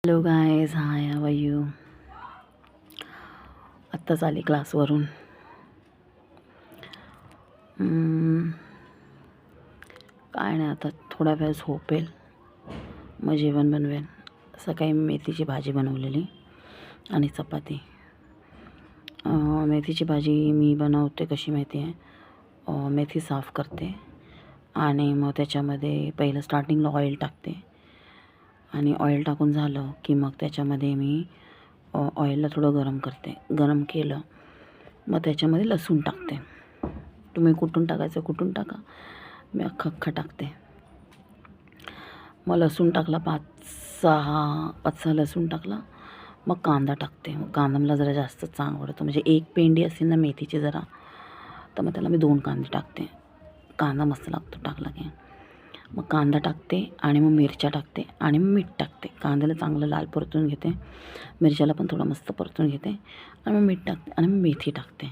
Hello guys, hi, how are you. आत्ताच आली क्लासवरून. काय नाही, आता थोडा वेळ झोपेल, मग जेवण बनवेल. सकाळी मेथीची भाजी बनवलेली आणि चपाती. मेथीची भाजी मी बनवते कशी माहिती आहे. मेथी साफ करते आणि मग त्याच्यामध्ये पहिलं स्टार्टिंगला ऑइल टाकते आणि ऑइल टाकून झालं की मग त्याच्यामध्ये मी ऑइलला थोडं गरम करते. गरम केलं मग त्याच्यामध्ये लसूण टाकते. तुम्ही कुठून टाकायचं कुठून टाका, मी अख्खा टाकते. मग लसूण टाकला, 5-6 लसूण टाकला. मग कांदा टाकते. मग कांदा मला जरा जास्तच आवडतो, म्हणजे एक पेंडी असेल ना मेथीची जरा, तर मग त्याला मी 2 कांदे टाकते. कांदा मस्त लागतो टाकला की. मग कांदा टाकते आणि मग मिरच्या टाकते आणि मग मीठ टाकते. कांद्याला चांगलं लाल परतून घेते, मिरच्याला पण थोडं मस्त परतून घेते आणि मग मीठ टाकते आणि मग मेथी टाकते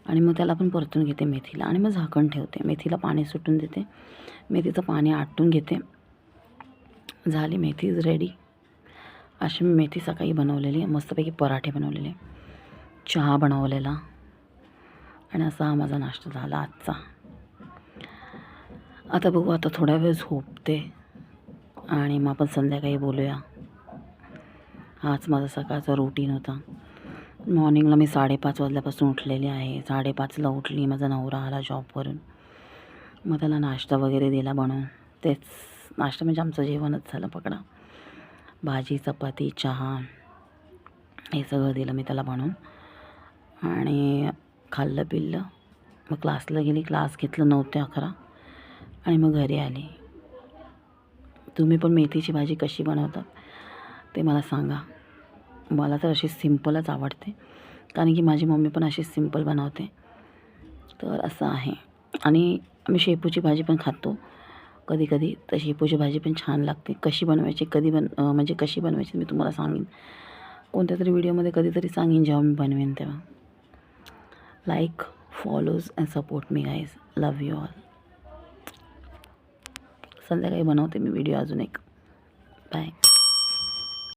आणि मग त्याला पण परतून घेते मेथीला आणि मग झाकण ठेवते. मेथीला पाणी सुटून देते, मेथीचं पाणी आटून घेते. झाली मेथी इज रेडी. अशी मी मेथी सकाळी बनवलेली, मस्तपैकी पराठे बनवलेले, चहा बनवलेला आणि असा हा माझा नाश्ता झाला आजचा. आता बघू, आता थोडा वेळ झोपते आणि मग आपण संध्याकाळी बोलूया. हाच माझा सकाळचा रूटीन होता. मॉर्निंगला मी 5:30 वाजल्यापासून उठलेली आहे. 5:30ला उठली, माझा नवरा आला जॉबवरून. मग त्याला नाश्ता वगैरे दिला बनवून. तेच नाश्ता म्हणजे आमचं जेवणच झालं पकडा. भाजी, चपाती, चहा हे सगळं दिलं मी त्याला बनवून आणि खाल्लं पिल्लं. मग क्लासला गेली, क्लास घेतलं 9 ते 11 आणि मग घरी आली. तुम्ही पण मेथीची भाजी कशी बनवतात ते मला सांगा. मला तर अशी सिंपलच आवडते, कारण की माझी मम्मी पण अशी सिंपल बनवते. तर असं आहे. आणि आम्ही शेपूची भाजी पण खातो कधी कधी, तर शेपूची भाजी पण छान लागते. कशी बनवायची, म्हणजे कशी बनवायची मी तुम्हाला सांगेन कोणत्या तरी व्हिडिओमध्ये, कधीतरी सांगेन जेव्हा मी बनवेन तेव्हा. Like, follows and support me guys. Love you all. संध्याकाळी बनवते मी व्हिडिओ अजून एक. बाय.